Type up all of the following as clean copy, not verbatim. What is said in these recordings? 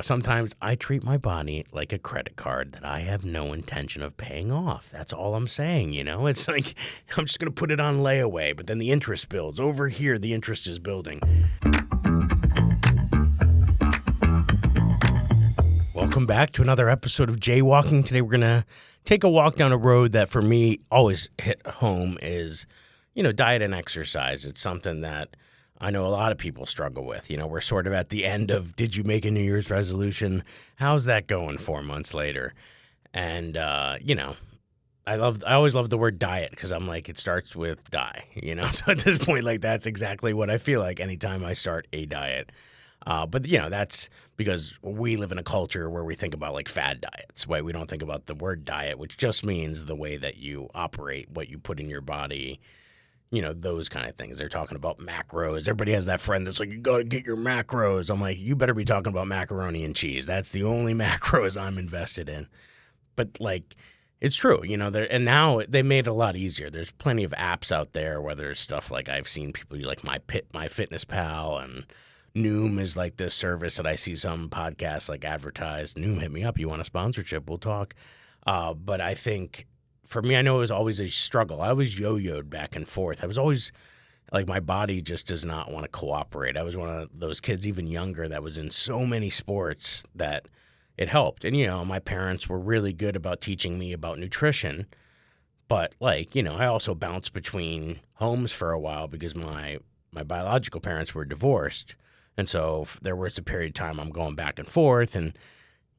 Sometimes I treat my body like a credit card that I have no intention of paying off. That's all I'm saying. It's like I'm just going to put it on layaway, but then the interest builds. Over here, the interest is building. Welcome back to another episode of Jaywalking. Today we're going to take a walk down a road that for me always hit home is, diet and exercise. It's something that I know a lot of people struggle with. We're sort of at the end of, did you make a New Year's resolution? How's that going 4 months later? And, I always love the word diet because I'm like, it starts with die, So at this point, that's exactly what I feel like anytime I start a diet. But that's because we live in a culture where we think about fad diets, right? We don't think about the word diet, which just means the way that you operate, what you put in your body, those kind of things. They're talking about macros. Everybody has that friend that's like, you got to get your macros. I'm like, you better be talking about macaroni and cheese. That's the only macros I'm invested in. But it's true, and now they made it a lot easier. There's plenty of apps out there where there's stuff I've seen people use My Fitness Pal, and Noom is this service that I see some podcasts advertised. Noom, hit me up. You want a sponsorship? We'll talk. But I think for me, I know it was always a struggle. I was yo-yoed back and forth. I was always my body just does not want to cooperate. I was one of those kids, even younger, that was in so many sports that it helped. And, my parents were really good about teaching me about nutrition. But I also bounced between homes for a while because my biological parents were divorced. And so there was a period of time I'm going back and forth and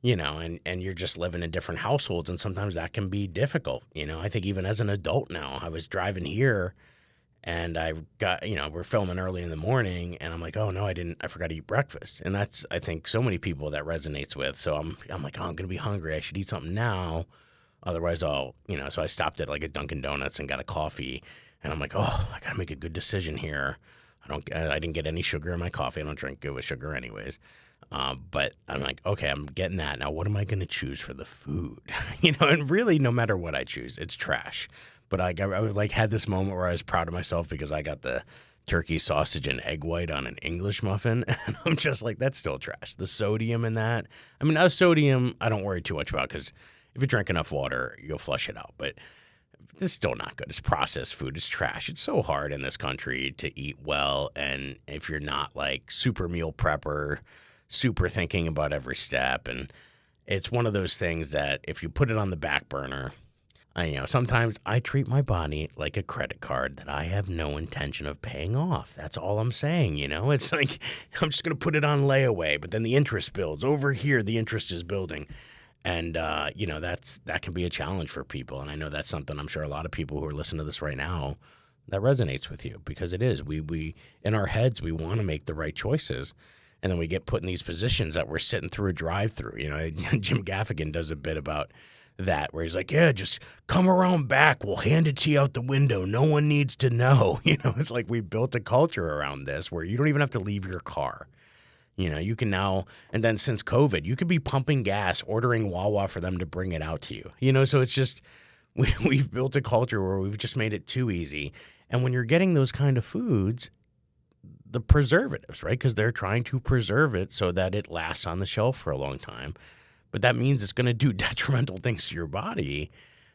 you're just living in different households, and sometimes that can be difficult. I think even as an adult now, I was driving here and I got, we're filming early in the morning and I'm like, oh no, I forgot to eat breakfast. And that's, I think, so many people that resonates with. So I'm like, oh, I'm going to be hungry. I should eat something now. Otherwise so I stopped at a Dunkin' Donuts and got a coffee, and I'm like, oh, I got to make a good decision here. I didn't get any sugar in my coffee. I don't drink good with sugar anyways. But I'm like, okay, I'm getting that. Now, what am I going to choose for the food? And really, no matter what I choose, it's trash. But I was had this moment where I was proud of myself because I got the turkey, sausage, and egg white on an English muffin. And I'm just like, that's still trash. The sodium in that. I mean, sodium, I don't worry too much about because if you drink enough water, you'll flush it out. But it's still not good. It's processed food. It's trash. It's so hard in this country to eat well. And if you're not super meal prepper, super thinking about every step. And it's one of those things that if you put it on the back burner, sometimes I treat my body like a credit card that I have no intention of paying off. That's all I'm saying. It's I'm just going to put it on layaway, but then the interest builds. Over here, the interest is building. And, that can be a challenge for people. And I know that's something I'm sure a lot of people who are listening to this right now, that resonates with you, because it is. We in our heads, we want to make the right choices. And then we get put in these positions that we're sitting through a drive-through. Jim Gaffigan does a bit about that where he's like, yeah, just come around back. We'll hand it to you out the window. No one needs to know. It's we built a culture around this where you don't even have to leave your car. You can now, and then since COVID, you could be pumping gas, ordering Wawa for them to bring it out to you. So it's just, we've built a culture where we've just made it too easy. And when you're getting those kind of foods, the preservatives, right? Because they're trying to preserve it so that it lasts on the shelf for a long time. But that means it's going to do detrimental things to your body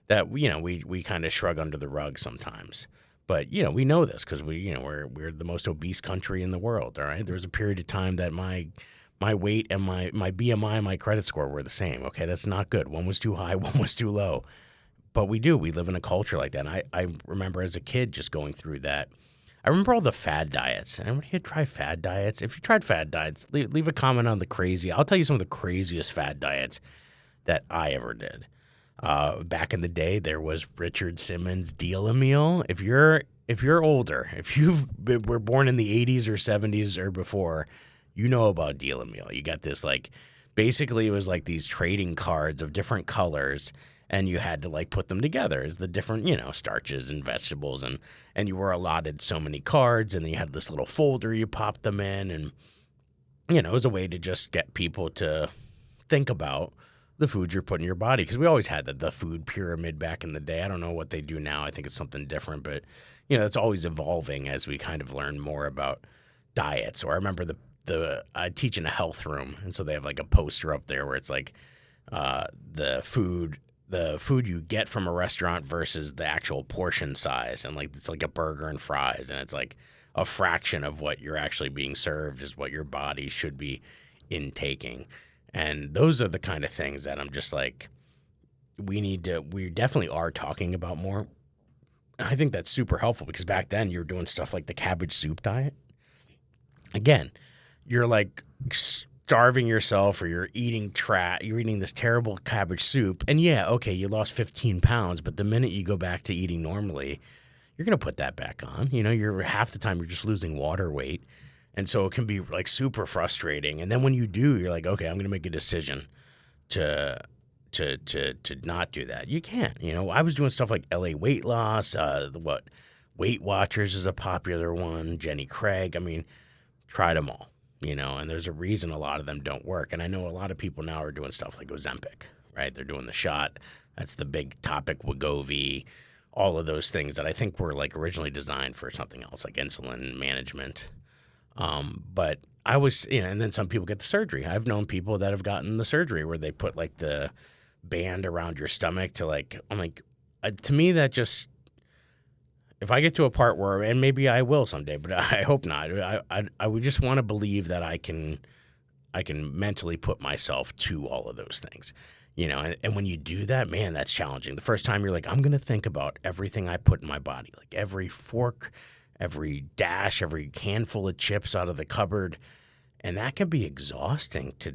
that, we kind of shrug under the rug sometimes. But, we know this because we're the most obese country in the world, all right? There was a period of time that my weight and my BMI and my credit score were the same, okay? That's not good. One was too high, one was too low. But we live in a culture like that. And I remember as a kid just going through that. I remember all the fad diets. Anybody here try fad diets? If you tried fad diets, leave a comment on the crazy. I'll tell you some of the craziest fad diets that I ever did. Back in the day, there was Richard Simmons' Deal-A-Meal. If you're older, if were born in the 80s or 70s or before, you know about Deal-A-Meal. You got this basically it was these trading cards of different colors, and you had to put them together, the different starches and vegetables, and you were allotted so many cards, and then you had this little folder you popped them in, and it was a way to just get people to think about the food you're putting in your body, because we always had the food pyramid back in the day. I don't know what they do now. I think it's something different, but it's always evolving as we kind of learn more about diets. Or I remember I teach in a health room, and so they have like a poster up there where it's like the food you get from a restaurant versus the actual portion size, and like it's like a burger and fries, and it's like a fraction of what you're actually being served is what your body should be intaking. And those are the kind of things that I'm just like, we definitely are talking about more. I think that's super helpful because back then you were doing stuff like the cabbage soup diet. Again, you're like starving yourself, or you're eating you're eating this terrible cabbage soup. And yeah, okay, you lost 15 pounds, but the minute you go back to eating normally, you're going to put that back on. You're half the time you're just losing water weight. And so it can be like super frustrating. And then when you do, you're like, okay, I'm going to make a decision to not do that. You can't. I was doing stuff like LA Weight Loss, Weight Watchers is a popular one, Jenny Craig. I mean, tried them all, and there's a reason a lot of them don't work. And I know a lot of people now are doing stuff like Ozempic, right? They're doing the shot. That's the big topic, Wegovy, all of those things that I think were like originally designed for something else, like insulin management. But I was, and then some people get the surgery. I've known people that have gotten the surgery where they put like the band around your stomach to like, I'm like, to me, that just, if I get to a part where, and maybe I will someday, but I hope not, I would just want to believe that I can mentally put myself to all of those things, and when you do that, man, that's challenging. The first time you're like, I'm going to think about everything I put in my body, like every fork, every dash, every handful of chips out of the cupboard. And that can be exhausting to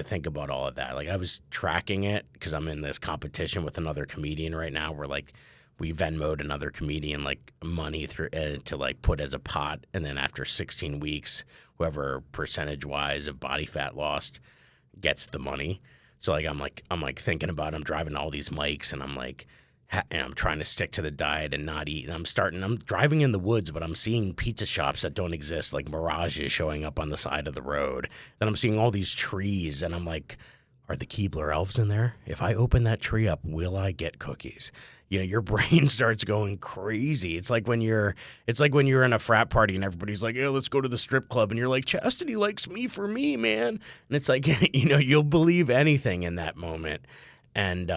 think about all of that. Like I was tracking it because I'm in this competition with another comedian right now where like we Venmo'd another comedian like money through to like put as a pot. And then after 16 weeks, whoever percentage wise of body fat lost gets the money. So like I'm like thinking about, I'm driving all these mics and I'm like, and I'm trying to stick to the diet and not eat. And I'm driving in the woods, but I'm seeing pizza shops that don't exist, like mirages showing up on the side of the road. Then I'm seeing all these trees, and I'm like, are the Keebler elves in there? If I open that tree up, will I get cookies? Your brain starts going crazy. It's like when you're in a frat party and everybody's like, yeah, let's go to the strip club. And you're like, Chastity likes me for me, man. And it's like, you'll believe anything in that moment. And,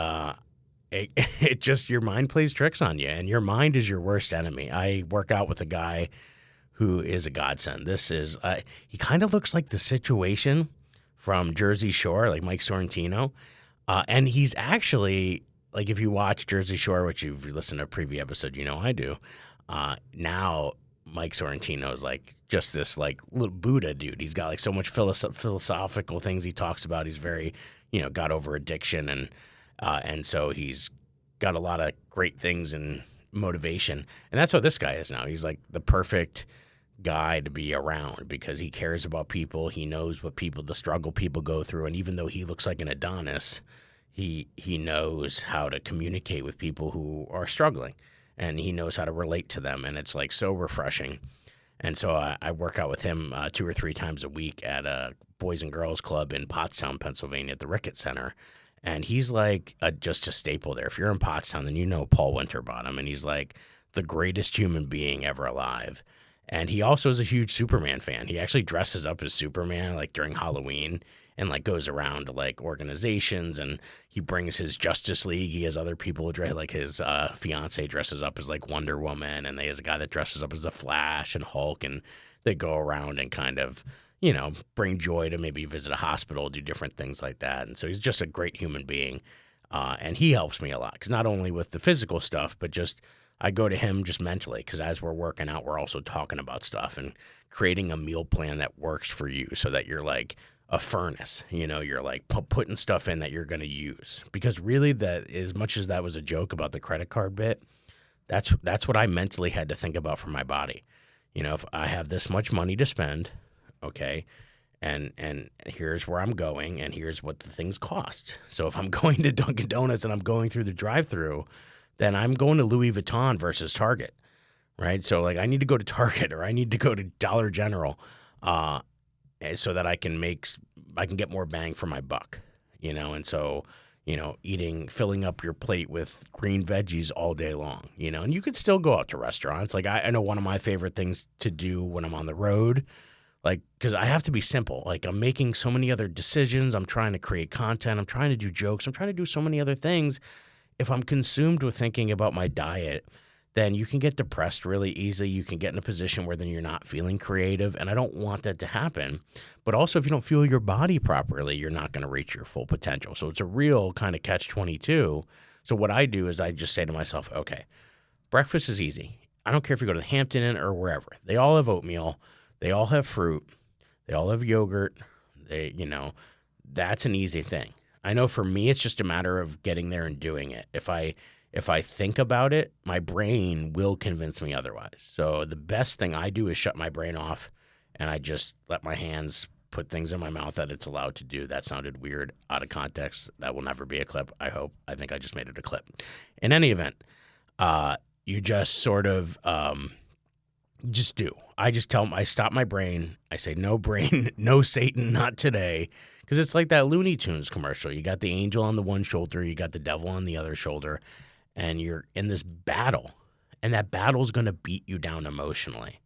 it just, your mind plays tricks on you, and your mind is your worst enemy. I work out with a guy who is a godsend. This is, he kind of looks like the Situation from Jersey Shore, like Mike Sorrentino. And he's actually, like if you watch Jersey Shore, which you've listened to a previous episode, I do. Now Mike Sorrentino is like just this like little Buddha dude. He's got like so much philosophical things he talks about. He's very, got over addiction, and so he's got a lot of great things and motivation. And that's what this guy is now. He's like the perfect guy to be around because he cares about people. He knows the struggle people go through. And even though he looks like an Adonis, he knows how to communicate with people who are struggling, and he knows how to relate to them. And it's like so refreshing. And so I work out with him 2 or 3 times a week at a Boys and Girls Club in Pottstown, Pennsylvania at the Ricketts Center. And he's like just a staple there. If you're in Pottstown, then you know Paul Winterbottom, and he's like the greatest human being ever alive. And he also is a huge Superman fan. He actually dresses up as Superman like during Halloween and like goes around to like organizations, and he brings his Justice League. He has other people dress, like his fiance dresses up as like Wonder Woman, and they has a guy that dresses up as the Flash and Hulk, and they go around and kind of bring joy to maybe visit a hospital, do different things like that. And so he's just a great human being. And he helps me a lot because not only with the physical stuff, but just I go to him just mentally because as we're working out, we're also talking about stuff and creating a meal plan that works for you so that you're like a furnace, you're like putting stuff in that you're going to use. Because really that, as much as that was a joke about the credit card bit, that's what I mentally had to think about for my body. If I have this much money to spend, okay, and here's where I'm going, and here's what the things cost. So if I'm going to Dunkin' Donuts and I'm going through the drive-through, then I'm going to Louis Vuitton versus Target, right? So like I need to go to Target or I need to go to Dollar General so that I can get more bang for my buck, And so, filling up your plate with green veggies all day long, and you could still go out to restaurants. Like I know one of my favorite things to do when I'm on the road, Like, because I have to be simple. Like, I'm making so many other decisions. I'm trying to create content. I'm trying to do jokes. I'm trying to do so many other things. If I'm consumed with thinking about my diet, then you can get depressed really easily. You can get in a position where then you're not feeling creative. And I don't want that to happen. But also, if you don't fuel your body properly, you're not going to reach your full potential. So it's a real kind of catch-22. So what I do is I just say to myself, okay, breakfast is easy. I don't care if you go to the Hampton Inn or wherever. They all have oatmeal. They all have fruit. They all have yogurt. That's an easy thing. I know for me, it's just a matter of getting there and doing it. If I think about it, my brain will convince me otherwise. So the best thing I do is shut my brain off, and I just let my hands put things in my mouth that it's allowed to do. That sounded weird, out of context. That will never be a clip, I hope. I think I just made it a clip. In any event, you just sort of just do. I just tell them, I stop my brain. I say, no brain, no Satan, not today. Because it's like that Looney Tunes commercial. You got the angel on the one shoulder, you got the devil on the other shoulder, and you're in this battle. And that battle's going to beat you down emotionally,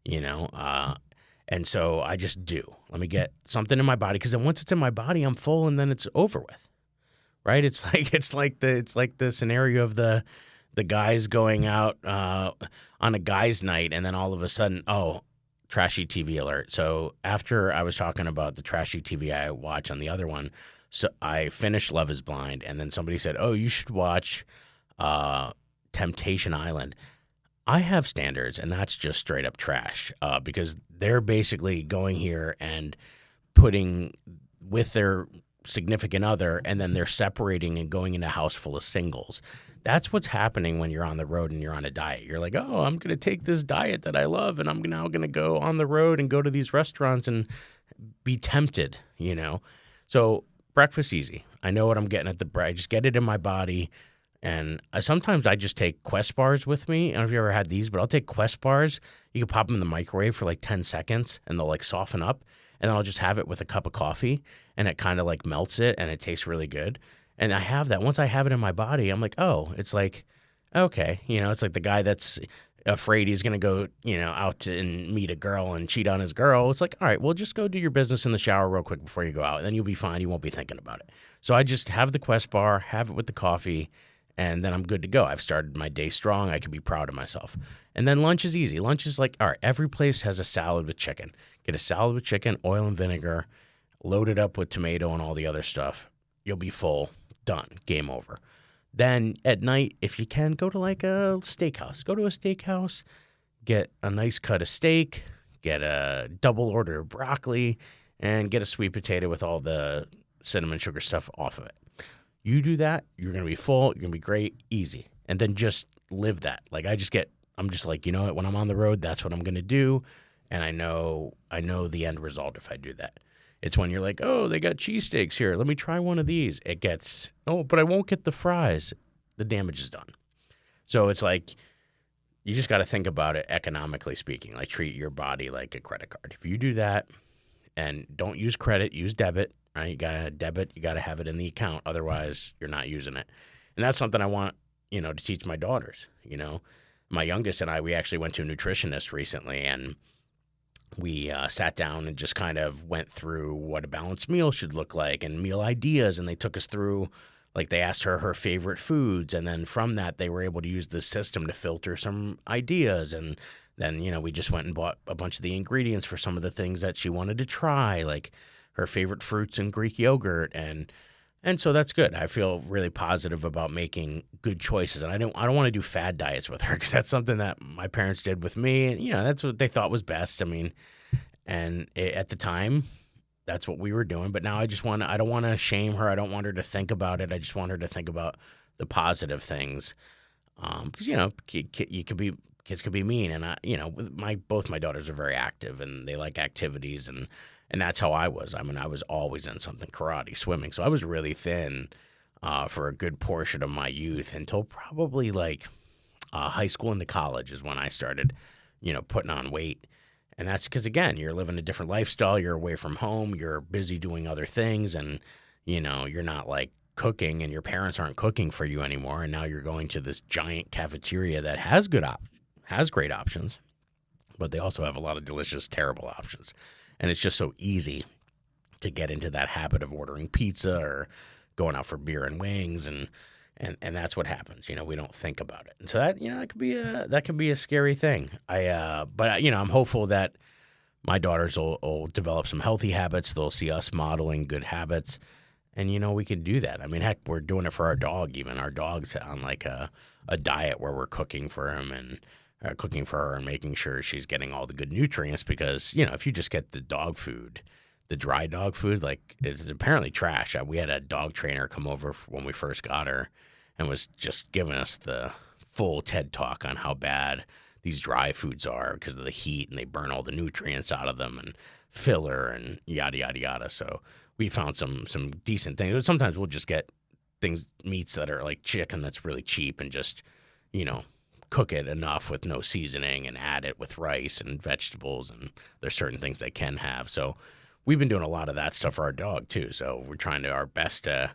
And so I just do. Let me get something in my body, because then once it's in my body, I'm full, and then it's over with, right? It's like the scenario of the guys going out on a guy's night, and then all of a sudden, trashy TV alert. So after I was talking about the trashy TV I watch on the other one, so I finished Love is Blind, and then somebody said, you should watch Temptation Island. I have standards, and that's just straight up trash because they're basically going here and putting with their significant other, and then they're separating and going in a house full of singles. That's what's happening when you're on the road and you're on a diet. You're like, I'm going to take this diet that I love, and I'm now going to go on the road and go to these restaurants and be tempted, So breakfast easy. I know what I'm getting at I just get it in my body. And sometimes I just take Quest bars with me. I don't know if you ever had these, but I'll take Quest bars. You can pop them in the microwave for like 10 seconds, and they'll like soften up. And then I'll just have it with a cup of coffee, and it kind of like melts it, and it tastes really good. And I have that. Once I have it in my body, I'm like, it's like, okay. It's like the guy that's afraid he's going to go, out and meet a girl and cheat on his girl. It's like, all right, well, just go do your business in the shower real quick before you go out, and then you'll be fine. You won't be thinking about it. So I just have the Quest bar, have it with the coffee, and then I'm good to go. I've started my day strong. I can be proud of myself. And then lunch is easy. Lunch is like, all right, every place has a salad with chicken. Get a salad with chicken, oil and vinegar, load it up with tomato and all the other stuff. You'll be full. Done. Game over. Then at night, if you can, go to like a steakhouse. Go to a steakhouse, get a nice cut of steak, get a double order of broccoli, and get a sweet potato with all the cinnamon sugar stuff off of it. You do that, you're going to be full, you're going to be great, easy. And then just live that. Like I'm just like, you know what, when I'm on the road, that's what I'm going to do. And I know the end result if I do that. It's when you're like, they got cheesesteaks here. Let me try one of these. It gets, but I won't get the fries. The damage is done. So it's like, you just got to think about it economically speaking. Like treat your body like a credit card. If you do that and don't use credit, use debit, right? You got to debit, you got to have it in the account. Otherwise, you're not using it. And that's something I want, to teach my daughters. My youngest and I, we actually went to a nutritionist recently, and we sat down and just kind of went through what a balanced meal should look like and meal ideas. And they took us through, like they asked her favorite foods. And then from that, they were able to use the system to filter some ideas. And then, we just went and bought a bunch of the ingredients for some of the things that she wanted to try, like her favorite fruits and Greek yogurt. And so that's good. I feel really positive about making good choices. And I don't want to do fad diets with her, because that's something that my parents did with me. And, that's what they thought was best. I mean, at the time, that's what we were doing. But now I don't want to shame her. I don't want her to think about it. I just want her to think about the positive things. Because, kids can be mean. And both my daughters are very active, and they like activities, and that's how I was. I mean, I was always in something, karate, swimming. So I was really thin for a good portion of my youth until probably like high school into college is when I started, putting on weight. And that's because, again, you're living a different lifestyle. You're away from home. You're busy doing other things. And, you're not like cooking, and your parents aren't cooking for you anymore. And now you're going to this giant cafeteria that has great options, but they also have a lot of delicious, terrible options. And it's just so easy to get into that habit of ordering pizza or going out for beer and wings, and that's what happens. We don't think about it, and so that could be a scary thing. I'm hopeful that my daughters will develop some healthy habits. They'll see us modeling good habits, and we can do that. I mean, heck, we're doing it for our dog. Even our dog's on like a diet where we're cooking for him and cooking for her and making sure she's getting all the good nutrients. Because if you just get the dog food, the dry dog food, like, it's apparently trash. We had a dog trainer come over when we first got her and was just giving us the full TED talk on how bad these dry foods are because of the heat, and they burn all the nutrients out of them, and filler and yada, yada, yada. So we found some decent things. Sometimes we'll just get meats that are like chicken that's really cheap, and just, cook it enough with no seasoning and add it with rice and vegetables, and there's certain things they can have. So we've been doing a lot of that stuff for our dog too. So we're trying our best to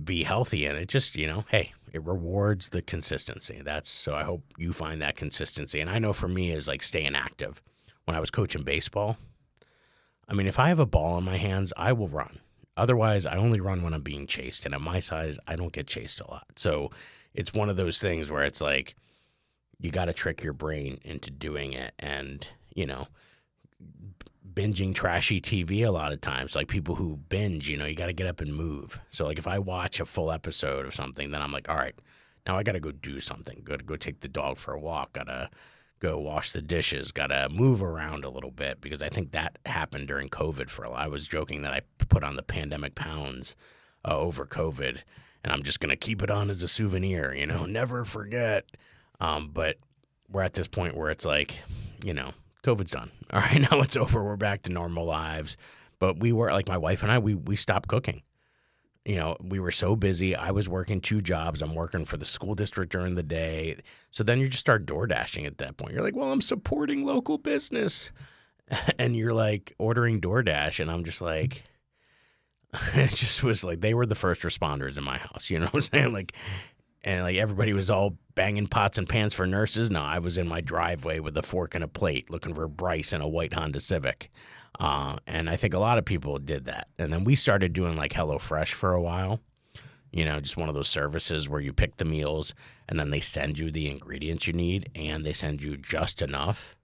be healthy, and it just, hey, it rewards the consistency. So I hope you find that consistency. And I know for me is like staying active. When I was coaching baseball, I mean, if I have a ball in my hands, I will run. Otherwise, I only run when I'm being chased. And at my size, I don't get chased a lot. So it's one of those things where it's like, you got to trick your brain into doing it. And, binging trashy TV a lot of times, like people who binge, you got to get up and move. So like if I watch a full episode of something, then I'm like, all right, now I got to go do something. Got to go take the dog for a walk. Got to go wash the dishes. Got to move around a little bit, because I think that happened during COVID for a while. I was joking that I put on the pandemic pounds over COVID, and I'm just going to keep it on as a souvenir, never forget. But we're at this point where it's like, COVID's done. All right, now it's over. We're back to normal lives. But we were, like my wife and I, we stopped cooking. We were so busy. I was working 2 jobs. I'm working for the school district during the day. So then you just start door dashing at that point. You're like, well, I'm supporting local business. And you're like ordering DoorDash. And I'm just like, it just was like, they were the first responders in my house. You know what I'm saying? And everybody was all banging pots and pans for nurses. No, I was in my driveway with a fork and a plate looking for Bryce in a white Honda Civic. And I think a lot of people did that. And then we started doing like HelloFresh for a while. Just one of those services where you pick the meals and then they send you the ingredients you need, and they send you just enough.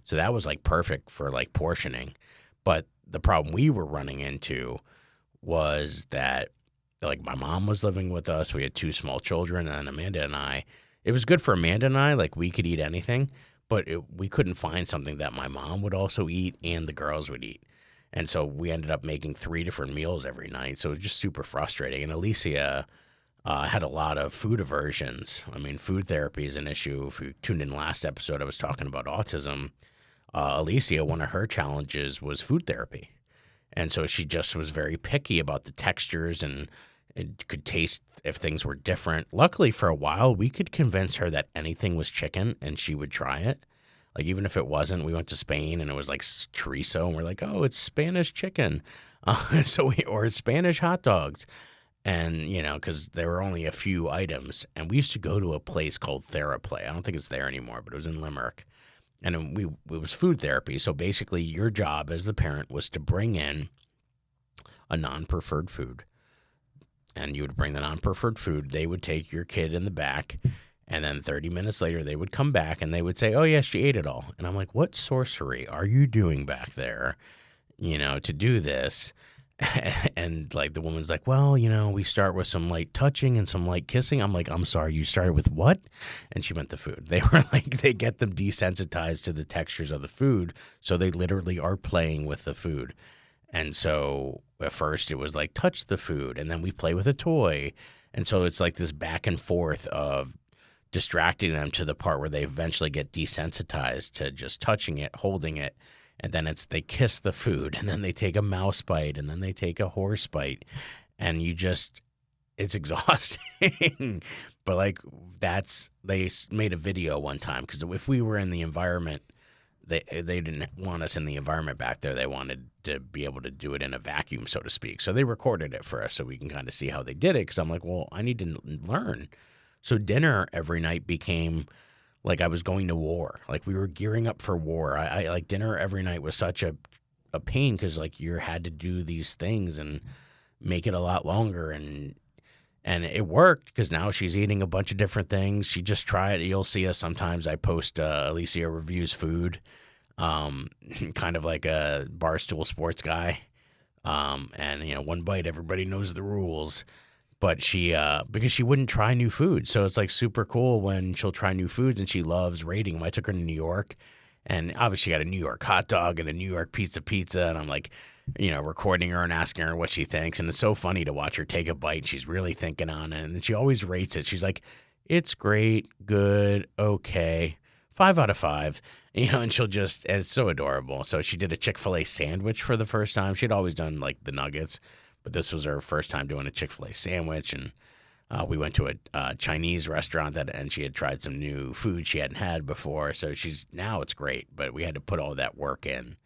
So that was like perfect for like portioning. But the problem we were running into was that, like, my mom was living with us. We had 2 small children, and then Amanda and I. It was good for Amanda and I. Like, we could eat anything, but we couldn't find something that my mom would also eat and the girls would eat. And so we ended up making 3 different meals every night. So it was just super frustrating. And Alicia had a lot of food aversions. I mean, food therapy is an issue. If you tuned in last episode, I was talking about autism. Alicia, one of her challenges was food therapy. And so she just was very picky about the textures and could taste if things were different. Luckily, for a while, we could convince her that anything was chicken and she would try it. Like, even if it wasn't, we went to Spain and it was like chorizo, and we're like, oh, it's Spanish chicken. Or it's Spanish hot dogs. And, because there were only a few items. And we used to go to a place called TheraPlay. I don't think it's there anymore, but it was in Limerick. And it was food therapy. So basically, your job as the parent was to bring in a non-preferred food. And you would bring the non-preferred food. They would take your kid in the back. And then 30 minutes later, they would come back and they would say, oh, yeah, she ate it all. And I'm like, what sorcery are you doing back there, to do this? And like the woman's like, well, we start with some light touching and some light kissing. I'm like, I'm sorry, you started with what? And she meant the food. They were like, they get them desensitized to the textures of the food. So they literally are playing with the food. And so at first it was like, touch the food. And then we play with a toy. And so it's like this back and forth of distracting them to the part where they eventually get desensitized to just touching it, holding it. And then they kiss the food, and then they take a mouse bite, and then they take a horse bite. And it's exhausting. But like they made a video one time, because if we were in the environment, they didn't want us in the environment back there. They wanted to be able to do it in a vacuum, so to speak. So they recorded it for us so we can kind of see how they did it, because I'm like, well, I need to learn. So dinner every night became like I was going to war. Like we were gearing up for war. I like dinner every night was such a a pain because like you had to do these things and make it a lot longer, and it worked because now she's eating a bunch of different things. She just tried. You'll see us sometimes. I post Alicia reviews food, kind of like a Barstool Sports guy. And one bite, everybody knows the rules. But she, because she wouldn't try new food, so it's like super cool when she'll try new foods, and she loves rating them. I took her to New York, and obviously got a New York hot dog and a New York pizza, and I'm like, recording her and asking her what she thinks, and it's so funny to watch her take a bite. She's really thinking on it, and she always rates it. She's like, "It's great, good, okay, 5 out of 5." And she'll and it's so adorable. So she did a Chick-fil-A sandwich for the first time. She'd always done like the nuggets, but this was her first time doing a Chick-fil-A sandwich, and we went to a Chinese restaurant and she had tried some new food she hadn't had before. So now it's great, but we had to put all that work in.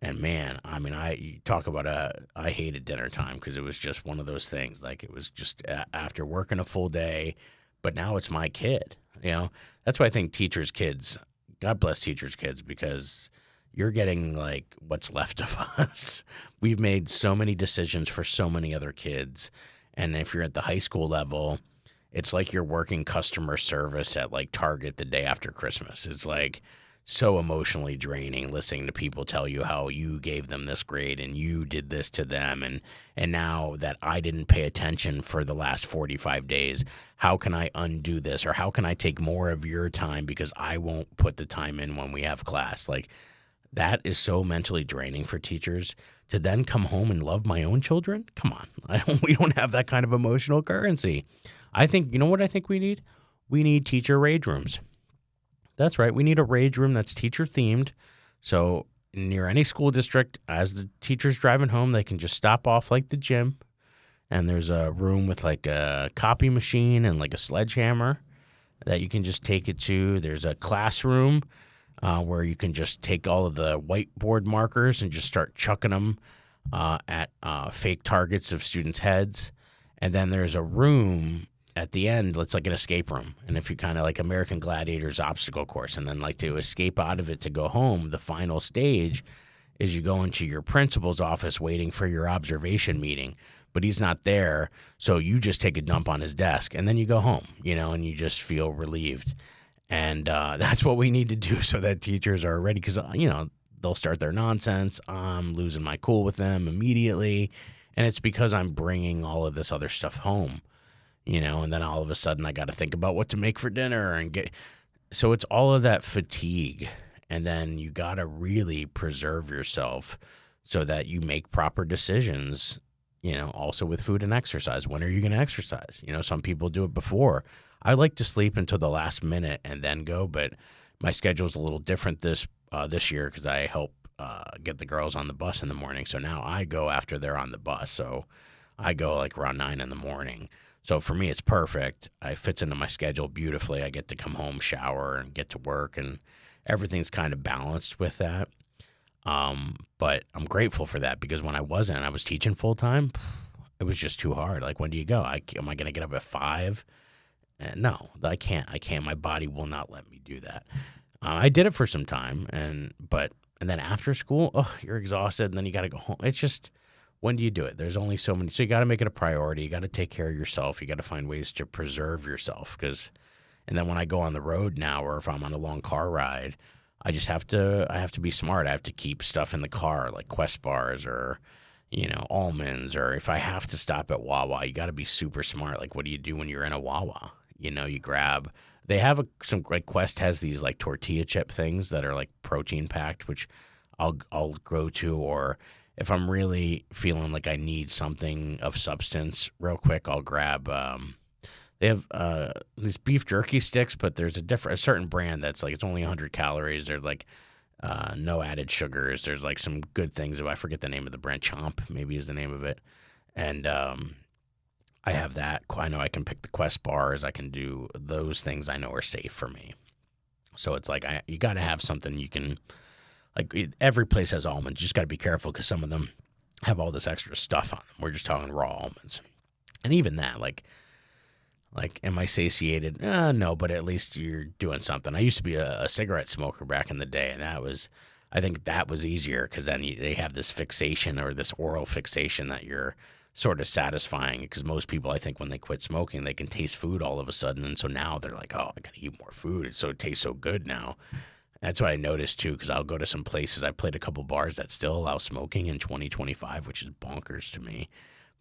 And man, I mean, you talk about I hated dinner time because it was just one of those things. Like it was just after working a full day, but now it's my kid. That's why I think teachers' kids, God bless teachers' kids, because you're getting like what's left of us. We've made so many decisions for so many other kids. And if you're at the high school level, it's like you're working customer service at like Target the day after Christmas. It's like so emotionally draining listening to people tell you how you gave them this grade and you did this to them. And now that I didn't pay attention for the last 45 days, how can I undo this? Or how can I take more of your time because I won't put the time in when we have class? Like, that is so mentally draining for teachers to then come home and love my own children. Come on. We don't have that kind of emotional currency. I think, you know what I think we need? We need teacher rage rooms. That's right. We need a rage room that's teacher themed. So near any school district, as the teacher's driving home, they can just stop off like the gym. And there's a room with like a copy machine and like a sledgehammer that you can just take it to. There's a classroom where you can just take all of the whiteboard markers and just start chucking them at fake targets of students' heads. And then there's a room at the end, it's like an escape room. And if you kind of like American Gladiators obstacle course, and then like to escape out of it to go home, the final stage is you go into your principal's office waiting for your observation meeting, but he's not there. So you just take a dump on his desk and then you go home, and you just feel relieved. And that's what we need to do so that teachers are ready, because, they'll start their nonsense. I'm losing my cool with them immediately. And it's because I'm bringing all of this other stuff home, and then all of a sudden I got to think about what to make for dinner so it's all of that fatigue. And then you got to really preserve yourself so that you make proper decisions, also with food and exercise. When are you going to exercise? Some people do it before. I like to sleep until the last minute and then go, but my schedule's a little different this year because I help get the girls on the bus in the morning. So now I go after they're on the bus. So I go like around 9 in the morning. So for me, it's perfect. It fits into my schedule beautifully. I get to come home, shower, and get to work, and everything's kind of balanced with that. But I'm grateful for that, because when I was teaching full time, it was just too hard. Like, when do you go? Am I going to get up at 5? No, I can't. My body will not let me do that. I did it for some time, and then after school, you're exhausted, and then you got to go home. It's just, when do you do it? There's only so many. So you got to make it a priority. You got to take care of yourself. You got to find ways to preserve yourself. And then when I go on the road now, or if I'm on a long car ride, I have to be smart. I have to keep stuff in the car, like Quest bars or, almonds, or if I have to stop at Wawa, you got to be super smart. Like, what do you do when you're in a Wawa? You grab. They have like Quest has these like tortilla chip things that are like protein packed, which I'll go to, or if I'm really feeling like I need something of substance real quick, I'll grab. They have these beef jerky sticks, but there's a certain brand that's like, it's only 100 calories. They're like no added sugars. There's like some good things. I forget the name of the brand. Chomp maybe is the name of it. And I have that. I know I can pick the Quest bars. I can do those things I know are safe for me. So it's like you got to have something you can. Like, every place has almonds. You just got to be careful because some of them have all this extra stuff on them. We're just talking raw almonds. And even that, like, am I satiated? No, but at least you're doing something. I used to be a cigarette smoker back in the day, and I think that was easier because then they have this fixation or this oral fixation that you're sort of satisfying, because most people, I think, when they quit smoking, they can taste food all of a sudden. And so now they're like, oh, I got to eat more food. It tastes so good now. That's what I noticed too, because I'll go to some places. I played a couple bars that still allow smoking in 2025, which is bonkers to me.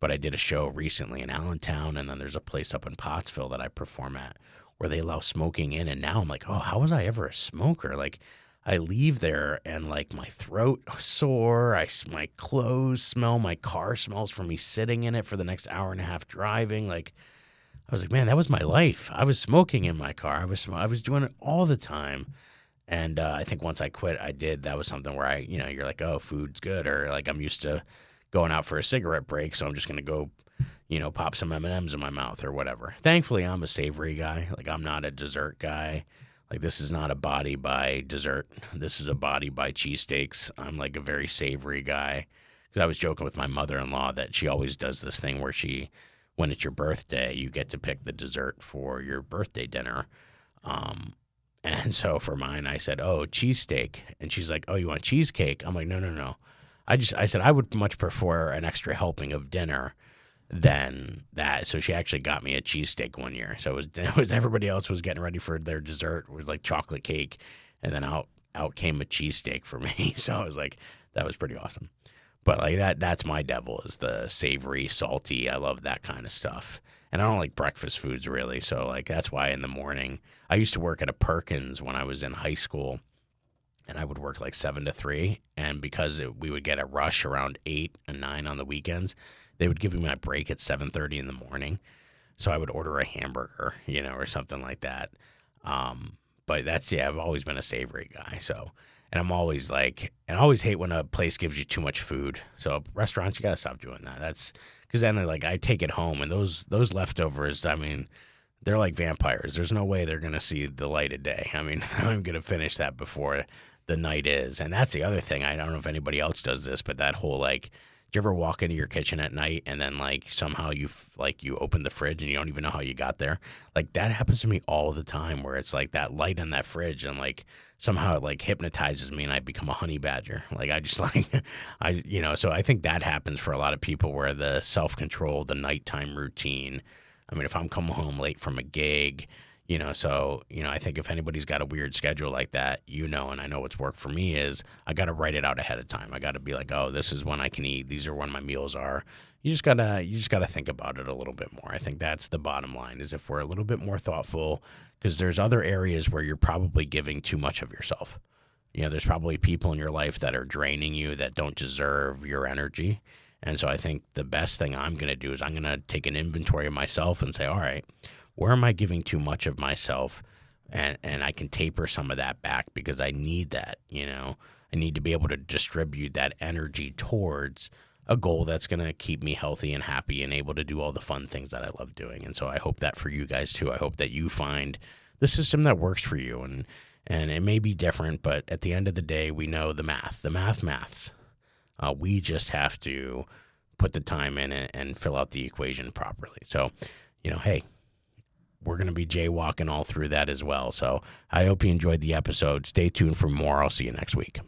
But I did a show recently in Allentown, and then there's a place up in Pottsville that I perform at where they allow smoking in. And now I'm like, oh, how was I ever a smoker? Like, I leave there and like my throat sore. My clothes smell. My car smells from me sitting in it for the next hour and a half driving. Like, I was like, man, that was my life. I was smoking in my car. I was doing it all the time. And I think once I quit, that was something where you're like, oh, food's good. Or like, I'm used to going out for a cigarette break, so I'm just going to go, pop some M&Ms in my mouth or whatever. Thankfully, I'm a savory guy. Like, I'm not a dessert guy. Like, this is not a body by dessert. This is a body by cheesesteaks. I'm like a very savory guy. Because I was joking with my mother-in-law that she always does this thing where when it's your birthday, you get to pick the dessert for your birthday dinner. And so for mine, I said, oh, cheesesteak. And she's like, oh, you want cheesecake? I'm like, no. I said I would much prefer an extra helping of dinner than that. So she actually got me a cheesesteak one year. So it was everybody else was getting ready for their dessert. It was like chocolate cake. And then out came a cheesesteak for me. So I was like, that was pretty awesome. But like that's my devil, is the savory, salty. I love that kind of stuff. And I don't like breakfast foods really. So like that's why in the morning, I used to work at a Perkins when I was in high school, and I would work like 7 to 3. And because we would get a rush around 8 and 9 on the weekends, they would give me my break at 7:30 in the morning. So I would order a hamburger, or something like that. But I've always been a savory guy. So, and I'm always like, and I always hate when a place gives you too much food. So restaurants, you got to stop doing that. That's because then I take it home, and those leftovers, I mean, they're like vampires. There's no way they're going to see the light of day. I mean, I'm going to finish that before the night is. And that's the other thing. I don't know if anybody else does this, but that whole do you ever walk into your kitchen at night and then somehow you open the fridge and you don't even know how you got there? Like, that happens to me all the time, where it's like that light in that fridge and somehow it hypnotizes me and I become a honey badger. Like, I just so I think that happens for a lot of people, where the self-control, the nighttime routine. I mean, if I'm coming home late from a gig, I think if anybody's got a weird schedule like that, and I know what's worked for me is I got to write it out ahead of time. I got to be like, oh, this is when I can eat. These are when my meals are. You just gotta think about it a little bit more. I think that's the bottom line, is if we're a little bit more thoughtful, because there's other areas where you're probably giving too much of yourself. There's probably people in your life that are draining you, that don't deserve your energy. And so I think the best thing I'm going to do is I'm going to take an inventory of myself and say, all right, where am I giving too much of myself? And I can taper some of that back, because I need that, I need to be able to distribute that energy towards a goal that's going to keep me healthy and happy and able to do all the fun things that I love doing. And so I hope that for you guys too. I hope that you find the system that works for you. And it may be different, but at the end of the day, we know the maths. We just have to put the time in it and fill out the equation properly. So, hey, we're going to be jaywalking all through that as well. So I hope you enjoyed the episode. Stay tuned for more. I'll see you next week.